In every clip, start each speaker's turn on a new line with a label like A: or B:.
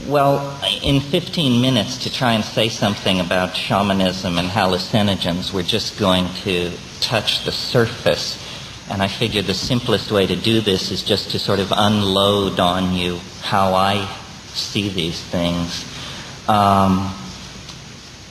A: Well, in 15 minutes to try and say something about shamanism and hallucinogens, we're just going to touch the surface. And I figure the simplest way to do this is just to sort of unload on you how I see these things.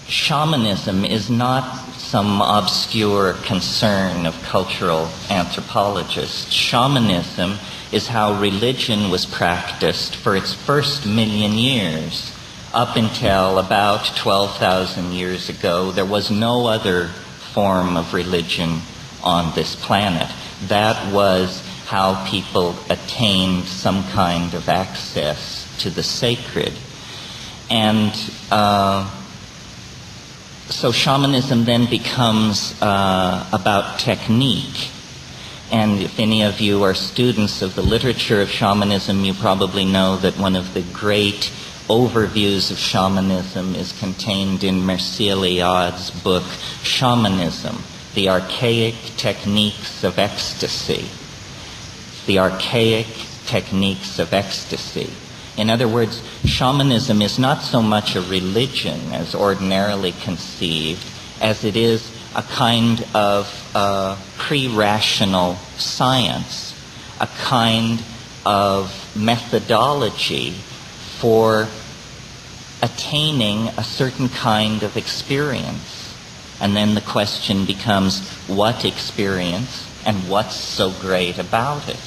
A: Shamanism is not some obscure concern of cultural anthropologists. Shamanism is how religion was practiced for its first 1,000,000 years. Up until about 12,000 years ago, there was no other form of religion on this planet. That was how people attained some kind of access to the sacred. And so shamanism then becomes about technique. And if any of you are students of the literature of shamanism, you probably know that one of the great overviews of shamanism is contained in Mircea Eliade's book, Shamanism, The Archaic Techniques of Ecstasy. The Archaic Techniques of Ecstasy. In other words, shamanism is not so much a religion as ordinarily conceived as it is a kind of pre-rational science, a kind of methodology for attaining a certain kind of experience. And then the question becomes, what experience and what's so great about it?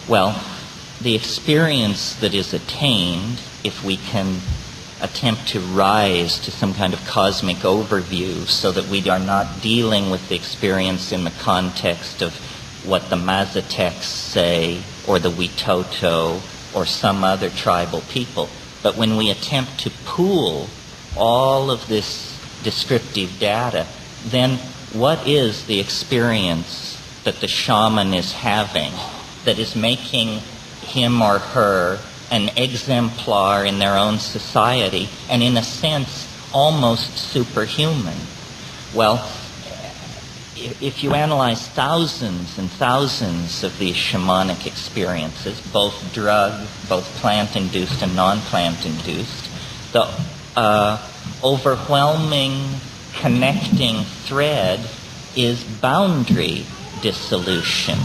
A: Well, the experience that is attained, if we can attempt to rise to some kind of cosmic overview so that we are not dealing with the experience in the context of what the Mazatecs say or the Witoto or some other tribal people. But when we attempt to pool all of this descriptive data, then what is the experience that the shaman is having that is making him or her an exemplar in their own society, and in a sense, almost superhuman? Well, if you analyze thousands and thousands of these shamanic experiences, both both plant-induced and non-plant-induced, the overwhelming connecting thread is boundary dissolution.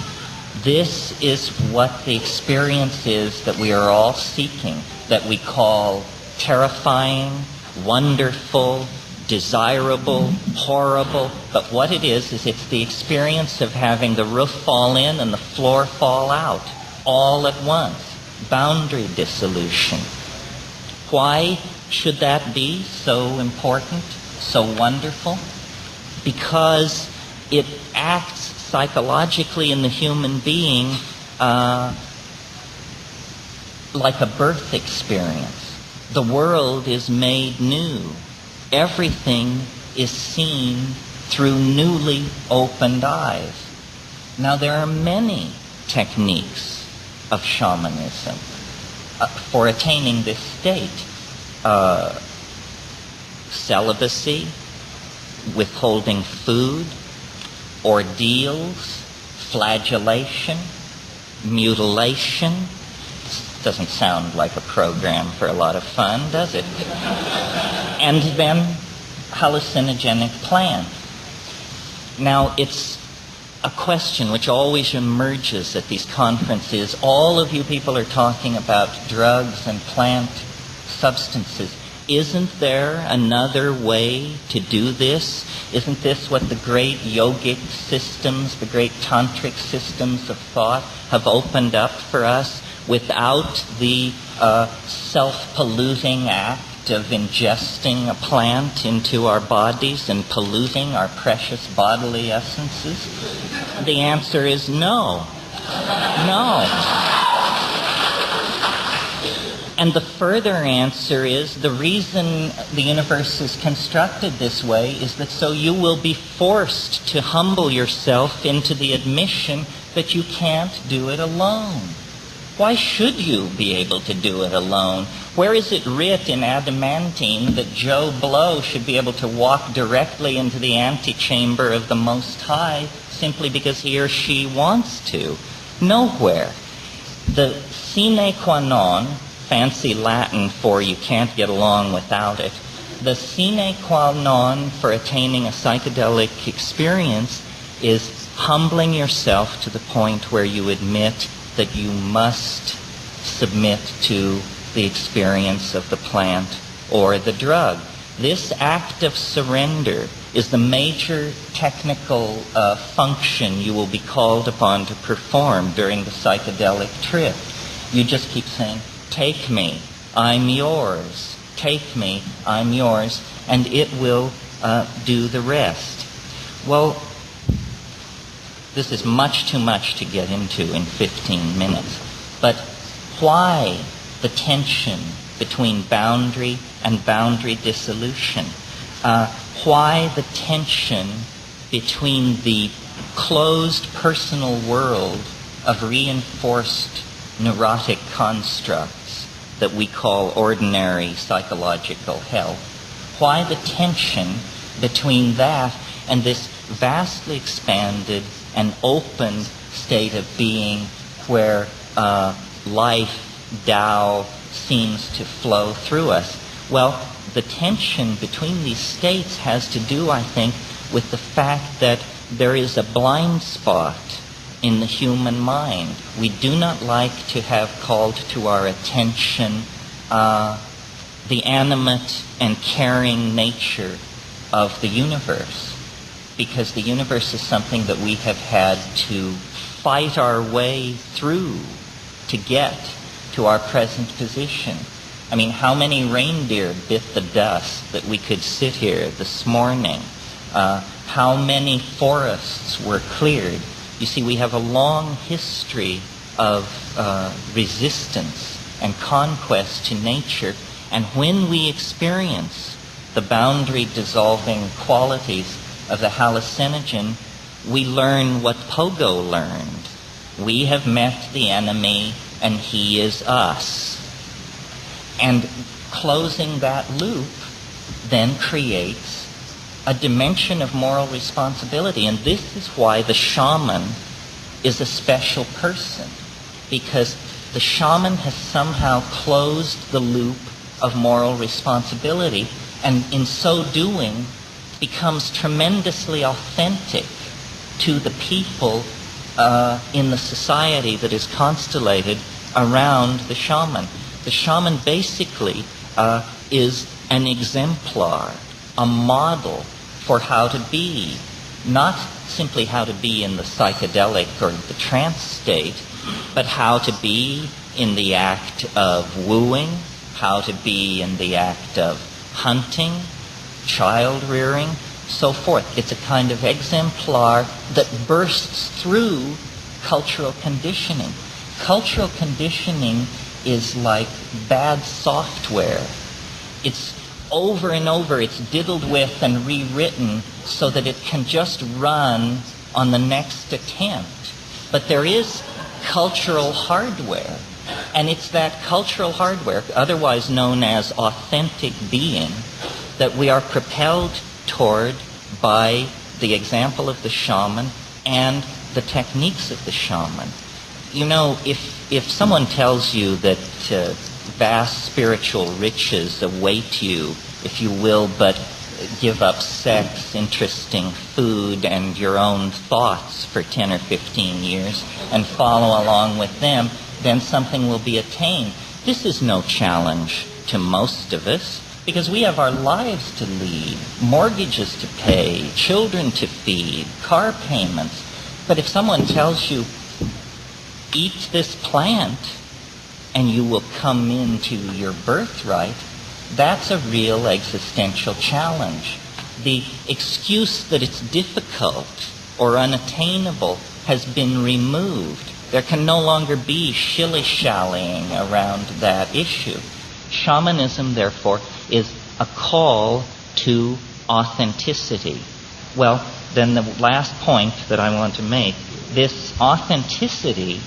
A: This is what the experience is that we are all seeking, that we call terrifying, wonderful, desirable, horrible. But what it is it's the experience of having the roof fall in and the floor fall out all at once. Boundary dissolution. Why should that be so important, so wonderful? Because it acts psychologically in the human being like a birth experience. The world is made new. Everything is seen through newly opened eyes. Now, there are many techniques of shamanism for attaining this state. Celibacy, withholding food, ordeals, flagellation, mutilation. Doesn't sound like a program for a lot of fun, does it? And then hallucinogenic plants. Now, it's a question which always emerges at these conferences. All of you people are talking about drugs and plant substances. Isn't there another way to do this? Isn't this what the great yogic systems, the great tantric systems of thought have opened up for us without the self-polluting act of ingesting a plant into our bodies and polluting our precious bodily essences? The answer is no. No. And the further answer is the reason the universe is constructed this way is that so you will be forced to humble yourself into the admission that you can't do it alone. Why should you be able to do it alone? Where is it writ in adamantine that Joe Blow should be able to walk directly into the antechamber of the Most High simply because he or she wants to? Nowhere. The sine qua non fancy Latin for you can't get along without it. The sine qua non for attaining a psychedelic experience is humbling yourself to the point where you admit that you must submit to the experience of the plant or the drug. This act of surrender is the major technical function you will be called upon to perform during the psychedelic trip. You just keep saying, "Take me, I'm yours. Take me, I'm yours," and it will do the rest. Well, this is much too much to get into in 15 minutes. But why the tension between boundary and boundary dissolution? Why the tension between the closed personal world of reinforced neurotic constructs that we call ordinary psychological health? Why the tension between that and this vastly expanded and open state of being where life, Tao, seems to flow through us? Well, the tension between these states has to do, I think, with the fact that there is a blind spot in the human mind. We do not like to have called to our attention the animate and caring nature of the universe, because the universe is something that we have had to fight our way through to get to our present position. I mean, how many reindeer bit the dust that we could sit here this morning? How many forests were cleared? You see, we have a long history of resistance and conquest to nature, and when we experience the boundary-dissolving qualities of the hallucinogen, we learn what Pogo learned. We have met the enemy, and he is us. And closing that loop then creates a dimension of moral responsibility. And this is why the shaman is a special person, because the shaman has somehow closed the loop of moral responsibility, and in so doing becomes tremendously authentic to the people in the society that is constellated around the shaman. The shaman basically is an exemplar, a model for how to be, not simply how to be in the psychedelic or the trance state, but how to be in the act of wooing, how to be in the act of hunting, child rearing, so forth. It's a kind of exemplar that bursts through cultural conditioning. Cultural conditioning is like bad software. It's over and over, it's diddled with and rewritten so that it can just run on the next attempt. But there is cultural hardware, and it's that cultural hardware, otherwise known as authentic being, that we are propelled toward by the example of the shaman and the techniques of the shaman. You know, if someone tells you that vast spiritual riches await you, if you will but give up sex, interesting food, and your own thoughts for 10 or 15 years and follow along with them, then something will be attained. This is no challenge to most of us, because we have our lives to lead, mortgages to pay, children to feed, car payments. But if someone tells you, eat this plant and you will come into your birthright, that's a real existential challenge. The excuse that it's difficult or unattainable has been removed. There can no longer be shilly-shallying around that issue. Shamanism, therefore, is a call to authenticity. Well, then the last point that I want to make, this authenticity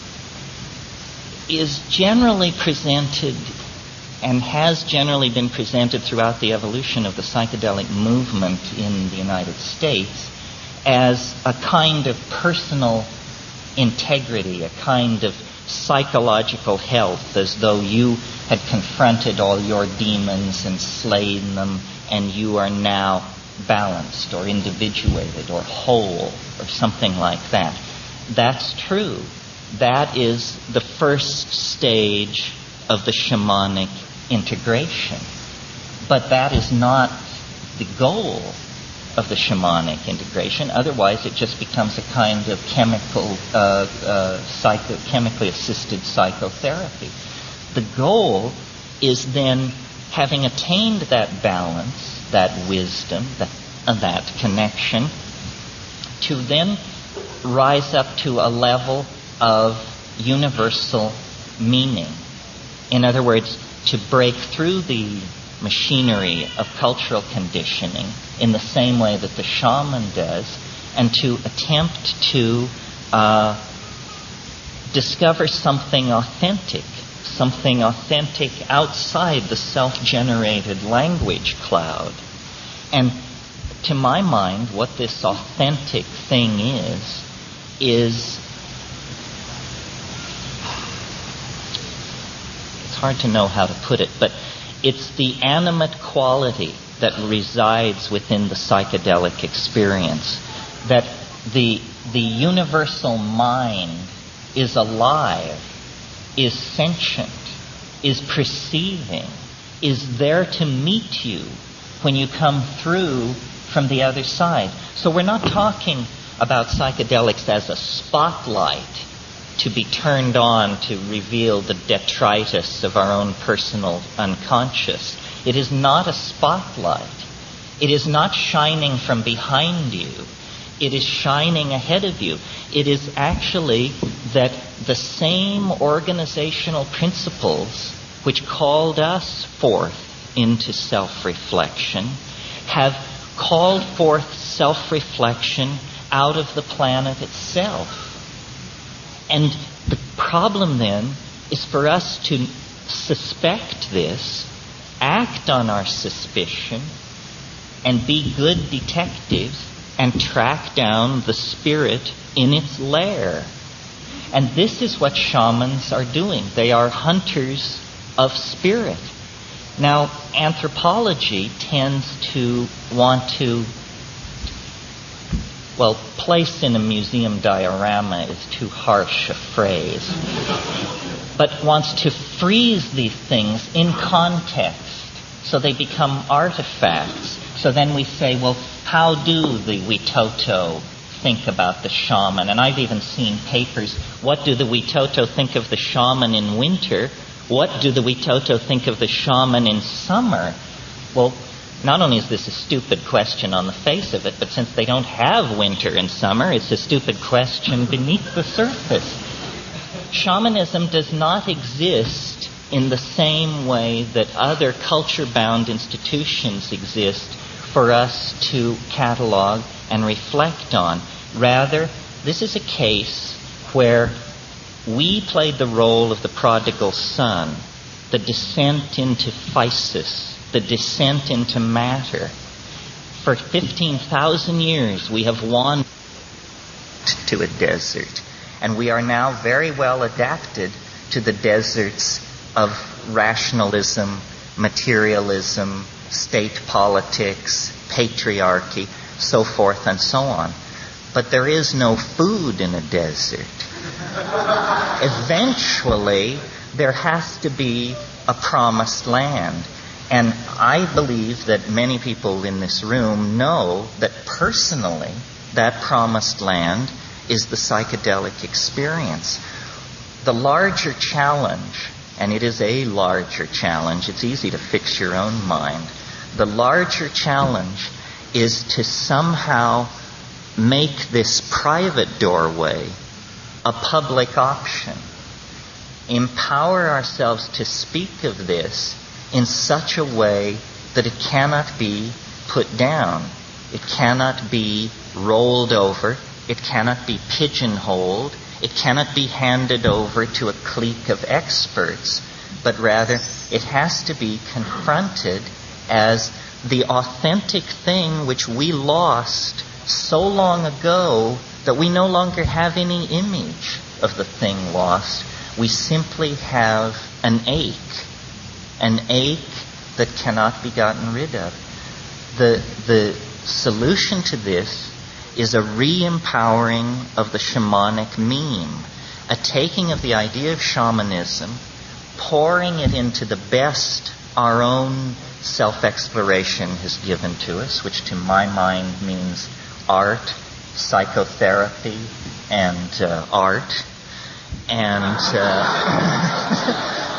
A: is generally presented and has generally been presented throughout the evolution of the psychedelic movement in the United States as a kind of personal integrity, a kind of psychological health, as though you had confronted all your demons and slain them, and you are now balanced or individuated or whole or something like that. That's true. That is the first stage of the shamanic integration. But that is not the goal of the shamanic integration. Otherwise, it just becomes a kind of chemically assisted psychotherapy. The goal is then, having attained that balance, that wisdom, that connection, to then rise up to a level of universal meaning. In other words, to break through the machinery of cultural conditioning in the same way that the shaman does, and to attempt to discover something authentic outside the self-generated language cloud. And to my mind, what this authentic thing is it's hard to know how to put it, but it's the animate quality that resides within the psychedelic experience, that the universal mind is alive, is sentient, is perceiving, is there to meet you when you come through from the other side. So we're not talking about psychedelics as a spotlight to be turned on to reveal the detritus of our own personal unconscious. It is not a spotlight. It is not shining from behind you. It is shining ahead of you. It is actually that the same organizational principles which called us forth into self-reflection have called forth self-reflection out of the planet itself. And the problem then is for us to suspect this, act on our suspicion, and be good detectives and track down the spirit in its lair. And this is what shamans are doing. They are hunters of spirit. Now, anthropology tends to want to, well, place in a museum diorama is too harsh a phrase, but wants to freeze these things in context so they become artifacts. So then we say, well, how do the Witoto think about the shaman? And I've even seen papers, what do the Witoto think of the shaman in winter? What do the Witoto think of the shaman in summer? Well, not only is this a stupid question on the face of it, but since they don't have winter and summer, it's a stupid question beneath the surface. Shamanism does not exist in the same way that other culture-bound institutions exist for us to catalog and reflect on. Rather, this is a case where we played the role of the prodigal son, the descent into physis, the descent into matter. For 15,000 years we have wandered to a desert, and we are now very well adapted to the deserts of rationalism, materialism, state politics, patriarchy, so forth and so on. But there is no food in a desert. Eventually, there has to be a promised land. And I believe that many people in this room know that personally, that promised land is the psychedelic experience. The larger challenge, and it is a larger challenge, it's easy to fix your own mind. The larger challenge is to somehow make this private doorway a public option. Empower ourselves to speak of this in such a way that it cannot be put down. It cannot be rolled over. It cannot be pigeonholed. It cannot be handed over to a clique of experts, but rather it has to be confronted as the authentic thing which we lost so long ago that we no longer have any image of the thing lost. We simply have an ache an ache that cannot be gotten rid of. The solution to this is a re-empowering of the shamanic meme, a taking of the idea of shamanism, pouring it into the best our own self-exploration has given to us, which to my mind means art, psychotherapy, and art, and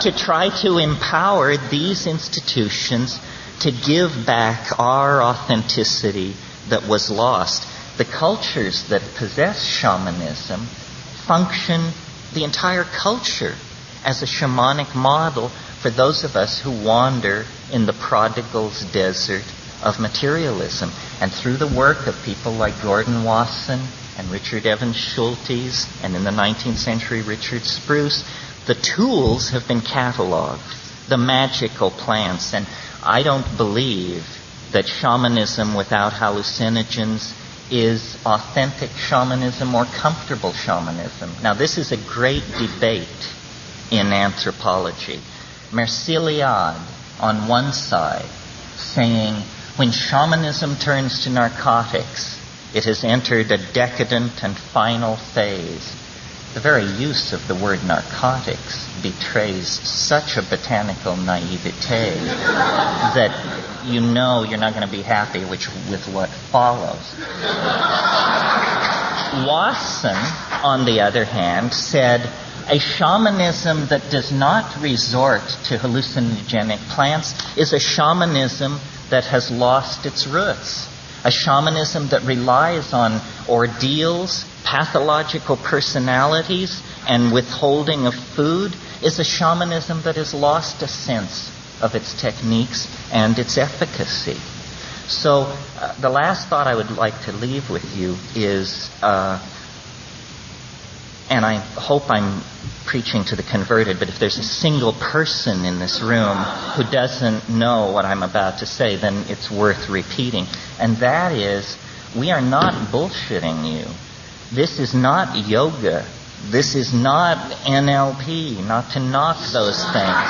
A: to try to empower these institutions to give back our authenticity that was lost. The cultures that possess shamanism function, the entire culture, as a shamanic model for those of us who wander in the prodigal's desert of materialism. And through the work of people like Gordon Wasson and Richard Evans Schultes, and in the 19th century Richard Spruce, the tools have been cataloged, the magical plants. And I don't believe that shamanism without hallucinogens is authentic shamanism or comfortable shamanism. Now, this is a great debate in anthropology. Merciliade on one side saying, when shamanism turns to narcotics, it has entered a decadent and final phase. The very use of the word narcotics betrays such a botanical naivete that you know you're not going to be happy with what follows. Wasson, on the other hand, said a shamanism that does not resort to hallucinogenic plants is a shamanism that has lost its roots. A shamanism that relies on ordeals, pathological personalities, and withholding of food is a shamanism that has lost a sense of its techniques and its efficacy. So the last thought I would like to leave with you is, and I hope I'm preaching to the converted, but if there's a single person in this room who doesn't know what I'm about to say, then it's worth repeating. And that is, we are not bullshitting you. This is not yoga. This is not NLP, not to knock those things.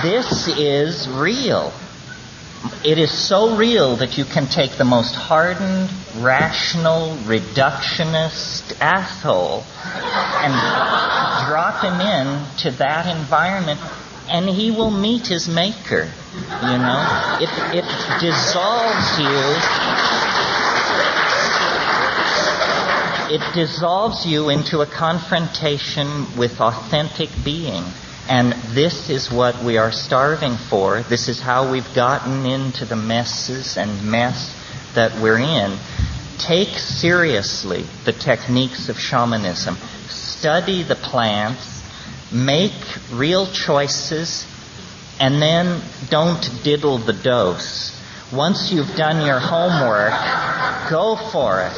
A: This is real. It is so real that you can take the most hardened, rational, reductionist asshole and drop him into that environment, and he will meet his maker. You know, it dissolves you. It dissolves you into a confrontation with authentic being. And this is what we are starving for. This is how we've gotten into the messes and mess that we're in. Take seriously the techniques of shamanism. Study the plants. Make real choices. And then don't diddle the dose. Once you've done your homework, go for it.